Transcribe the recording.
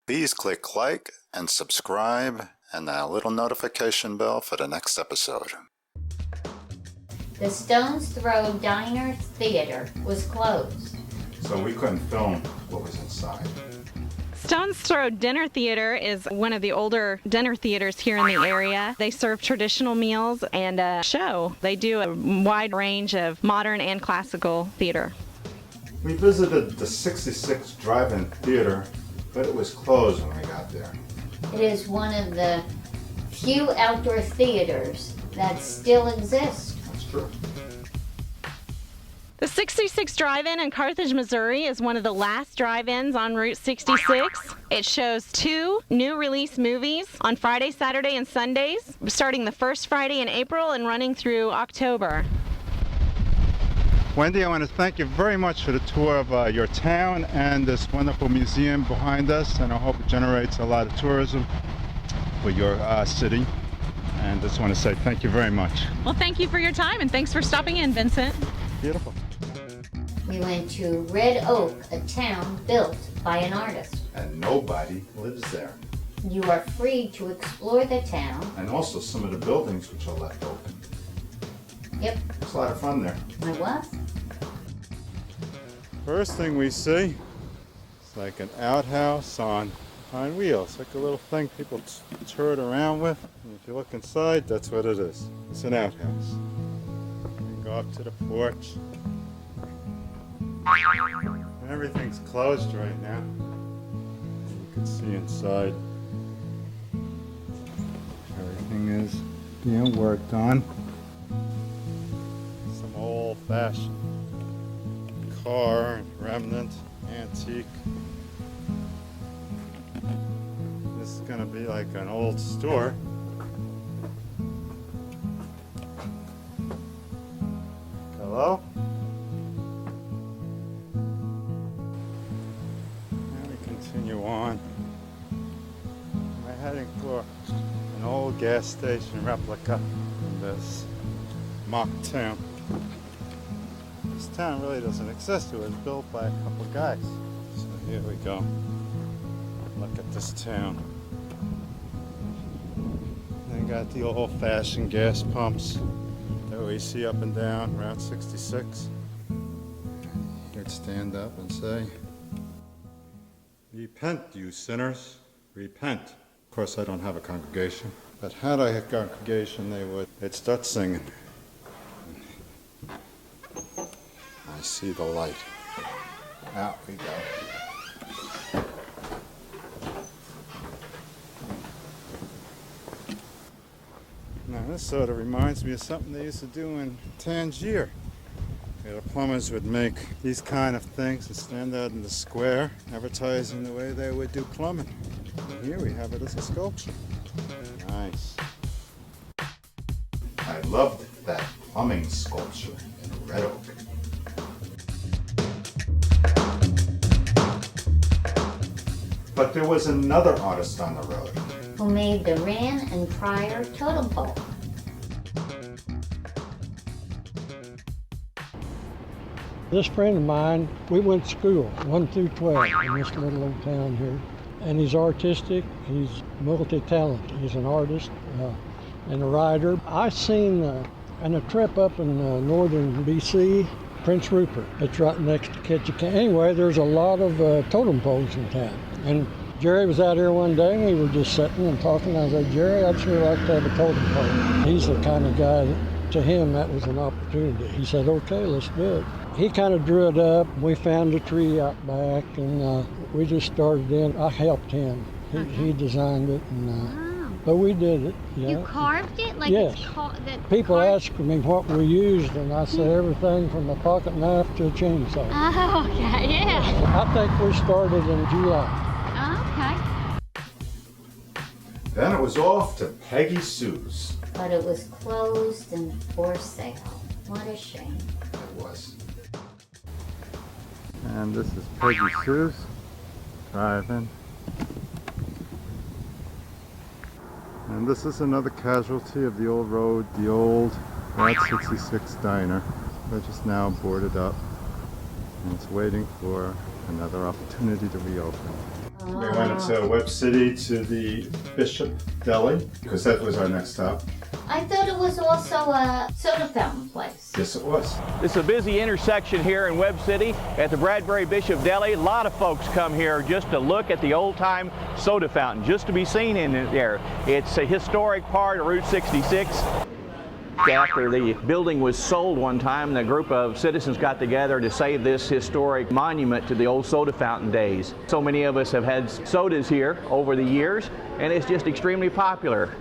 Please click like and subscribe and that little notification bell for the next episode. The Stone's Throw Diner Theater was closed. So we couldn't film what was inside. Stone's Throw Dinner Theater is one of the older dinner theaters here in the area. They serve traditional meals and a show. They do a wide range of modern and classical theater. We visited the 66 Drive-In Theater, but it was closed when we got there. It is one of the few outdoor theaters that still exist. That's true. The 66 Drive-In in Carthage, Missouri is one of the last drive-ins on Route 66. It shows 2 new release movies on Friday, Saturday, and Sundays, starting the first Friday in April and running through October. Wendy, I want to thank you very much for the tour of your town and this wonderful museum behind us, and I hope it generates a lot of tourism for your city. And just want to say thank you very much. Well, thank you for your time, and thanks for stopping in, Vincent. Beautiful. We went to Red Oak, a town built by an artist. And nobody lives there. You are free to explore the town. And also some of the buildings which are left open. Yep. It's a lot of fun there. I was. First thing we see is like an outhouse on wheels, like a little thing people tour it around with. And if you look inside, that's what it is. It's an outhouse. You can go up to the porch. Everything's closed right now. You can see inside. Everything is being worked on. Some old-fashioned car, remnant, antique. This is gonna be like an old store. Hello? Now we continue on. We're heading for an old gas station replica in this mock town. This town really doesn't exist. It was built by a couple guys. So here we go. Look at this town. They got the old-fashioned gas pumps that we see up and down Route 66. You'd stand up and say, "Repent, you sinners, repent." Of course, I don't have a congregation, but had I a congregation, they'd start singing. I see the light. Out we go. Now this sort of reminds me of something they used to do in Tangier. The plumbers would make these kind of things and stand out in the square, advertising the way they would do plumbing. And here we have it as a sculpture. Nice. I loved that plumbing sculpture in Red Oak. But there was another artist on the road Who made the Wren and Pryor totem pole. This friend of mine, we went to school, 1 through 12, in this little old town here. And he's artistic, he's multi-talented. He's an artist and a writer. I seen on a trip up in northern BC, Prince Rupert. It's right next to Ketchikan. Anyway, there's a lot of totem poles in town. And Jerry was out here one day and we were just sitting and talking. I said, "Jerry, I'd sure like to have a totem pole." He's the kind of guy that, to him, that was an opportunity. He said, "Okay, let's do it." He kind of drew it up. We found a tree out back and we just started in. I helped him. He designed it, and but we did it. You carved it? Like yes. It's People ask me what we used, and I say everything from a pocket knife to a chainsaw. Oh, okay, yeah. I think we started in July. Oh, okay. Then it was off to Peggy Sue's. But it was closed and for sale. What a shame. It was. And this is Peggy Sue's Drive-In. And this is another casualty of the old road, the old Route 66 diner, which is now boarded up and it's waiting for another opportunity to reopen. We went to Webb City to the Bishop Deli because that was our next stop. I thought it was also a soda fountain place. Yes, it was. This is a busy intersection here in Webb City at the Bradbury Bishop Deli. A lot of folks come here just to look at the old-time soda fountain, just to be seen in there. It's a historic part of Route 66. After the building was sold one time, a group of citizens got together to save this historic monument to the old soda fountain days. So many of us have had sodas here over the years, and it's just extremely popular.